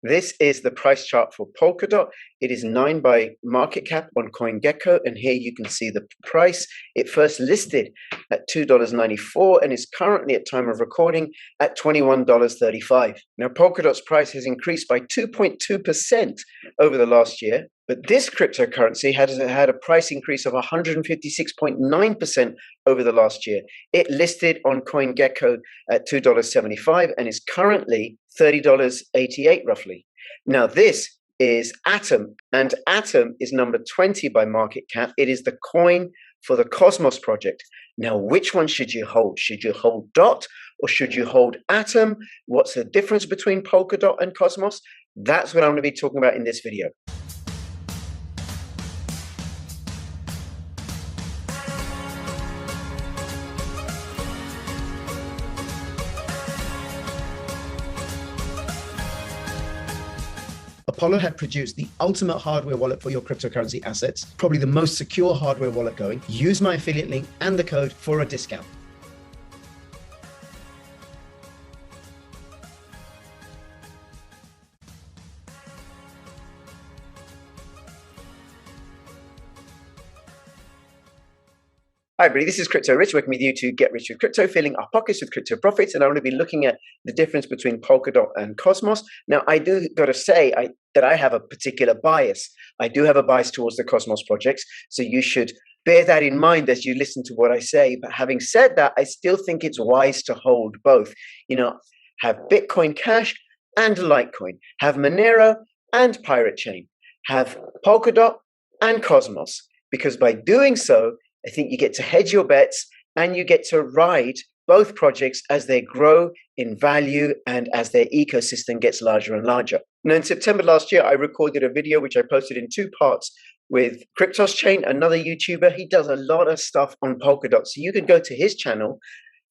This is the price chart for Polkadot. It is 9 by market cap on CoinGecko, and here you can see the price. It first listed at $2.94 and is currently at time of recording at $21.35. Now, Polkadot's price has increased by 2.2% over the last year, but this cryptocurrency has had a price increase of 156.9% over the last year. It listed on CoinGecko at $2.75 and is currently $30.88 roughly. Now, this is Atom, and Atom is number 20 by market cap. It is the coin for the Cosmos project. Now, which one should you hold? Should you hold DOT or should you hold Atom? What's the difference between Polkadot and Cosmos? That's what I'm going to be talking about in this video. Apollo had produced the ultimate hardware wallet for your cryptocurrency assets, probably the most secure hardware wallet going. Use my affiliate link and the code for a discount. Hi, everybody. This is Crypto Rich, working with you to get rich with crypto, filling our pockets with crypto profits. And I'm going to be looking at the difference between Polkadot and Cosmos. Now, I do got to say that I have a particular bias. I do have a bias towards the Cosmos projects. So you should bear that in mind as you listen to what I say. But having said that, I still think it's wise to hold both. You know, have Bitcoin Cash and Litecoin. Have Monero and Pirate Chain. Have Polkadot and Cosmos. Because by doing so, I think you get to hedge your bets and you get to ride both projects as they grow in value and as their ecosystem gets larger and larger. Now, in September last year, I recorded a video which I posted in 2 parts with Cryptos Chain, another YouTuber. He does a lot of stuff on Polkadot. So you can go to his channel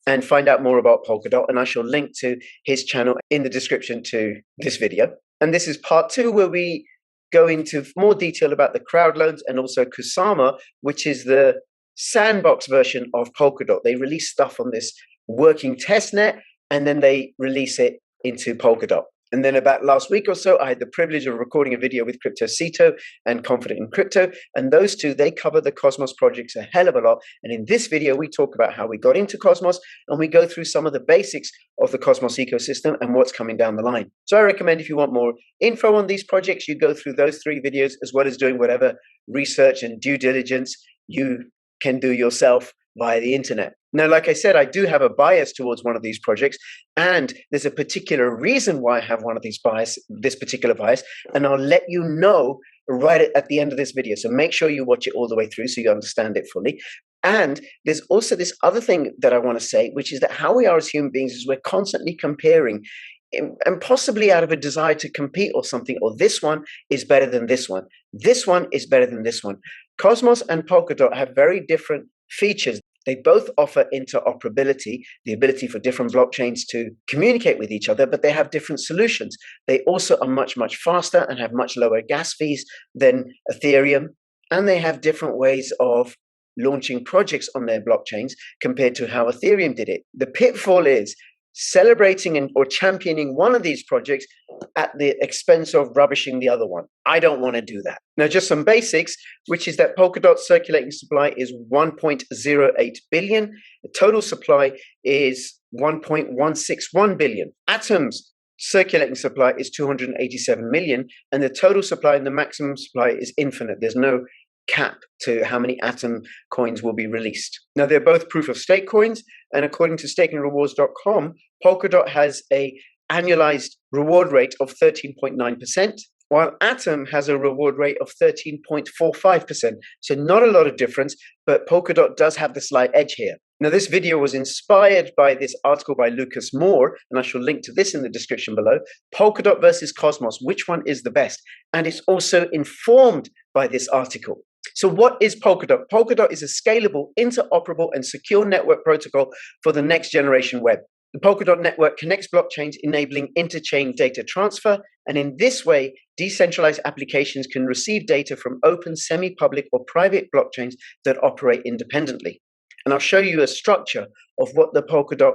and find out more about Polkadot. And I shall link to his channel in the description to this video. And this is part 2, where we go into more detail about the crowd loans and also Kusama, which is the sandbox version of Polkadot. They release stuff on this working testnet and then they release it into Polkadot. And then about last week or so, I had the privilege of recording a video with CryptoCito and Confident in Crypto. And those two, they cover the Cosmos projects a hell of a lot. And in this video, we talk about how we got into Cosmos and we go through some of the basics of the Cosmos ecosystem and what's coming down the line. So I recommend if you want more info on these projects, you go through those 3 videos, as well as doing whatever research and due diligence you can do yourself via the internet. Now, like I said, I do have a bias towards one of these projects, and there's a particular reason why I have this particular bias, and I'll let you know right at the end of this video. So make sure you watch it all the way through so you understand it fully. And there's also this other thing that I want to say, which is that how we are as human beings is we're constantly comparing, and possibly out of a desire to compete or something, or this one is better than this one. This one is better than this one. Cosmos and Polkadot have very different features. They both offer interoperability, the ability for different blockchains to communicate with each other, but they have different solutions. They also are much, much faster and have much lower gas fees than Ethereum. And they have different ways of launching projects on their blockchains compared to how Ethereum did it. The pitfall is celebrating or championing one of these projects at the expense of rubbishing the other one. I don't want to do that. Now, just some basics, which is that Polkadot's circulating supply is 1.08 billion. The total supply is 1.161 billion. Atom's circulating supply is 287 million, and the total supply and the maximum supply is infinite. There's no cap to how many Atom coins will be released. Now, they're both proof of stake coins, and according to stakingrewards.com, Polkadot has a annualized reward rate of 13.9%, while Atom has a reward rate of 13.45%. So not a lot of difference, but Polkadot does have the slight edge here. Now, this video was inspired by this article by Lucas Moore, and I shall link to this in the description below. Polkadot versus Cosmos, which one is the best? And it's also informed by this article. So what is Polkadot? Polkadot is a scalable, interoperable, and secure network protocol for the next generation web. The Polkadot network connects blockchains, enabling interchain data transfer, and in this way, decentralized applications can receive data from open, semi-public, or private blockchains that operate independently. And I'll show you a structure of what the Polkadot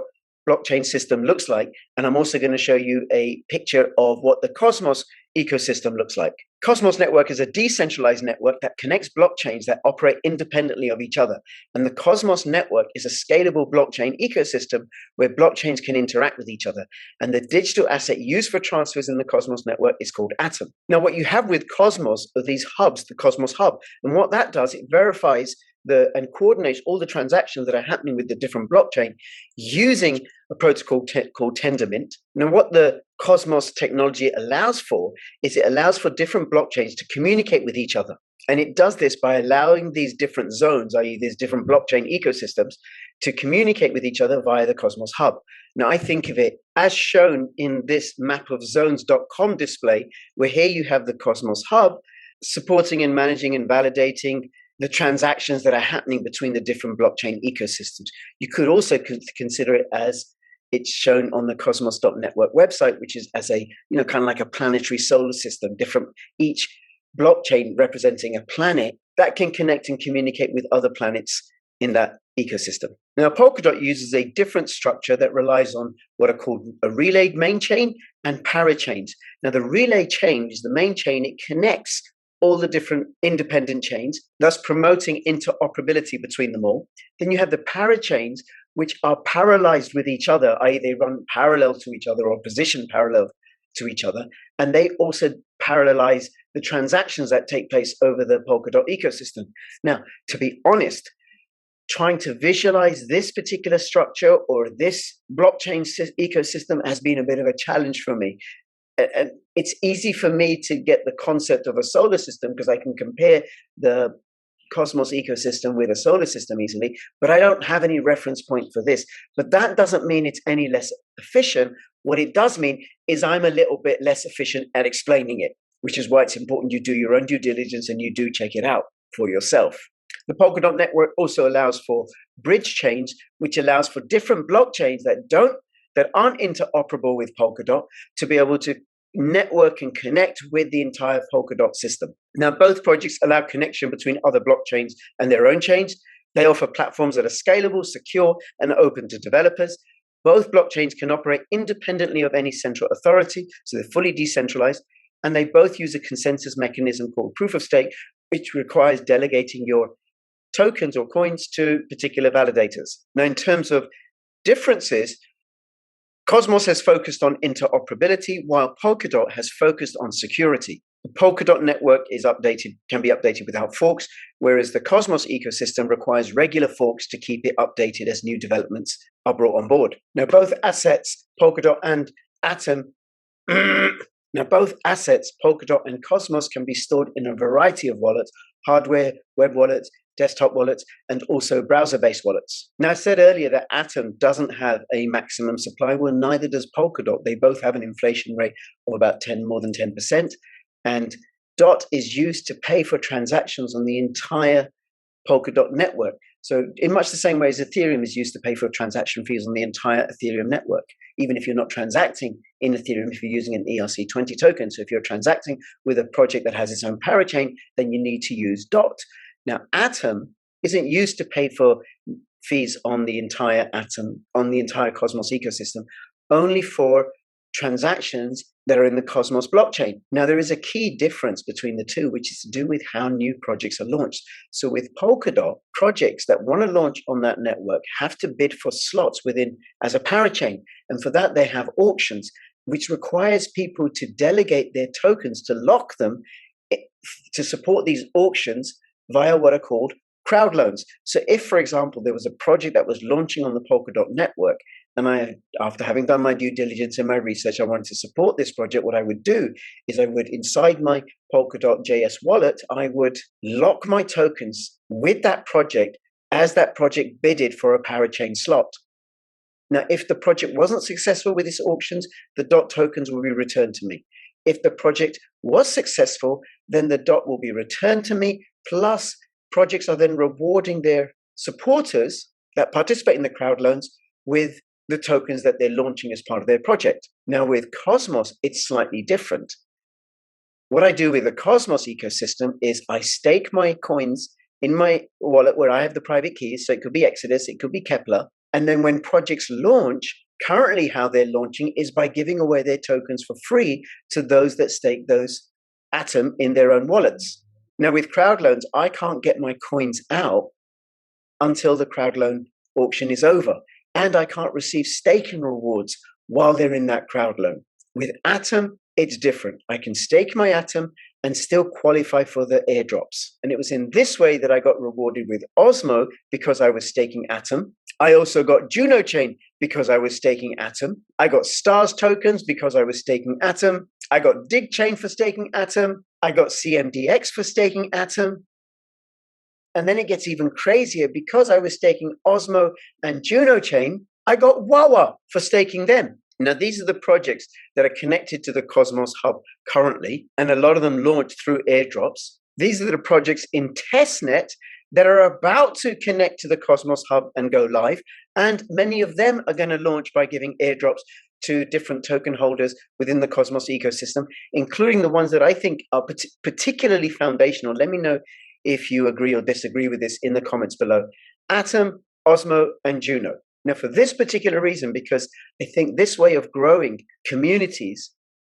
blockchain system looks like. And I'm also going to show you a picture of what the Cosmos ecosystem looks like. Cosmos Network is a decentralized network that connects blockchains that operate independently of each other. And the Cosmos Network is a scalable blockchain ecosystem where blockchains can interact with each other. And the digital asset used for transfers in the Cosmos Network is called Atom. Now, what you have with Cosmos are these hubs, the Cosmos Hub. And what that does, it verifies and coordinates all the transactions that are happening with the different blockchain using a protocol called Tendermint. Now, what the Cosmos technology allows for is it allows for different blockchains to communicate with each other. And it does this by allowing these different zones, i.e. these different blockchain ecosystems, to communicate with each other via the Cosmos Hub. Now, I think of it as shown in this map of zones.com display, where here you have the Cosmos Hub supporting and managing and validating the transactions that are happening between the different blockchain ecosystems. You could also consider it as it's shown on the Cosmos.network website, which is as a, kind of like a planetary solar system, each blockchain representing a planet that can connect and communicate with other planets in that ecosystem. Now, Polkadot uses a different structure that relies on what are called a relay main chain and parachains. Now, the relay chain is the main chain. It connects all the different independent chains, thus promoting interoperability between them all. Then you have the parachains, which are parallelized with each other, i.e. they run parallel to each other or position parallel to each other. And they also parallelize the transactions that take place over the Polkadot ecosystem. Now, to be honest, trying to visualize this particular structure or this blockchain ecosystem has been a bit of a challenge for me. And it's easy for me to get the concept of a solar system because I can compare the Cosmos ecosystem with a solar system easily, but I don't have any reference point for this. But that doesn't mean it's any less efficient. What it does mean is I'm a little bit less efficient at explaining it, which is why it's important you do your own due diligence and you do check it out for yourself. The Polkadot network also allows for bridge chains, which allows for different blockchains that aren't interoperable with Polkadot to be able to network and connect with the entire Polkadot system. Now, both projects allow connection between other blockchains and their own chains. They offer platforms that are scalable, secure, and open to developers. Both blockchains can operate independently of any central authority, so they're fully decentralized, and they both use a consensus mechanism called proof of stake, which requires delegating your tokens or coins to particular validators. Now, in terms of differences, Cosmos has focused on interoperability, while Polkadot has focused on security. The Polkadot network can be updated without forks, whereas the Cosmos ecosystem requires regular forks to keep it updated as new developments are brought on board. Now, both assets, Polkadot and Atom, Polkadot and Cosmos, can be stored in a variety of wallets: hardware, web wallets, desktop wallets, and also browser-based wallets. Now, I said earlier that Atom doesn't have a maximum supply. Well, neither does Polkadot. They both have an inflation rate of about more than 10%. And DOT is used to pay for transactions on the entire Polkadot network. So in much the same way as Ethereum is used to pay for transaction fees on the entire Ethereum network, even if you're not transacting in Ethereum, if you're using an ERC20 token. So if you're transacting with a project that has its own parachain, then you need to use DOT. Now, Atom isn't used to pay for fees on the entire Cosmos ecosystem, only for transactions that are in the Cosmos blockchain. Now, there is a key difference between the two, which is to do with how new projects are launched. So with Polkadot, projects that want to launch on that network have to bid for slots as a parachain. And for that, they have auctions, which requires people to delegate their tokens to lock them to support these auctions via what are called crowd loans. So if, for example, there was a project that was launching on the Polkadot network, and after having done my due diligence and my research, I wanted to support this project, what I would do is inside my Polkadot.js wallet, I would lock my tokens with that project as that project bidded for a parachain slot. Now, if the project wasn't successful with its auctions, the DOT tokens will be returned to me. If the project was successful, then the DOT will be returned to me. Plus, projects are then rewarding their supporters that participate in the crowd loans with the tokens that they're launching as part of their project. Now, with Cosmos, it's slightly different. What I do with the Cosmos ecosystem is I stake my coins in my wallet where I have the private keys. So it could be Exodus, it could be Kepler. And then when projects launch, Currently, how they're launching is by giving away their tokens for free to those that stake those Atom in their own wallets. Now, with crowd loans, I can't get my coins out until the crowd loan auction is over, and I can't receive staking rewards while they're in that crowd loan. With Atom, it's different. I can stake my Atom and still qualify for the airdrops. And it was in this way that I got rewarded with Osmo because I was staking Atom. I also got Juno Chain because I was staking Atom. I got Stars tokens because I was staking Atom. I got Dig Chain for staking Atom. I got CMDX for staking Atom. And then it gets even crazier because I was staking Osmo and Juno Chain. I got Wawa for staking them. Now, these are the projects that are connected to the Cosmos Hub currently, and a lot of them launched through airdrops. These are the projects in testnet that are about to connect to the Cosmos Hub and go live, and many of them are going to launch by giving airdrops to different token holders within the Cosmos ecosystem, including the ones that I think are particularly foundational. Let me know if you agree or disagree with this in the comments below. Atom, Osmo, and Juno. Now, for this particular reason, because I think this way of growing communities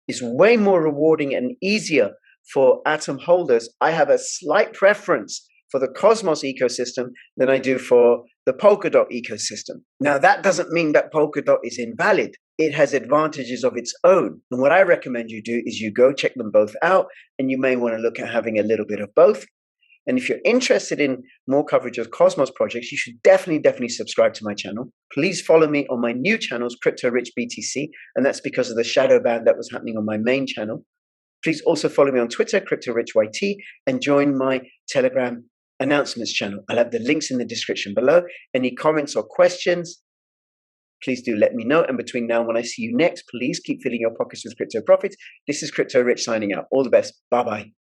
is way more rewarding and easier for Atom holders, I have a slight preference for the Cosmos ecosystem than I do for the Polkadot ecosystem. Now, that doesn't mean that Polkadot is invalid. It has advantages of its own. And what I recommend you do is you go check them both out, and you may want to look at having a little bit of both. And if you're interested in more coverage of Cosmos projects, you should definitely subscribe to my channel. Please follow me on my new channels, Crypto Rich BTC, and that's because of the shadow ban that was happening on my main channel. Please also follow me on Twitter, Crypto Rich YT, and join my Telegram announcements channel. I'll have the links in the description below. Any comments or questions, please do let me know. And between now and when I see you next, please keep filling your pockets with crypto profits. This is Crypto Rich signing out. All the best. Bye-bye.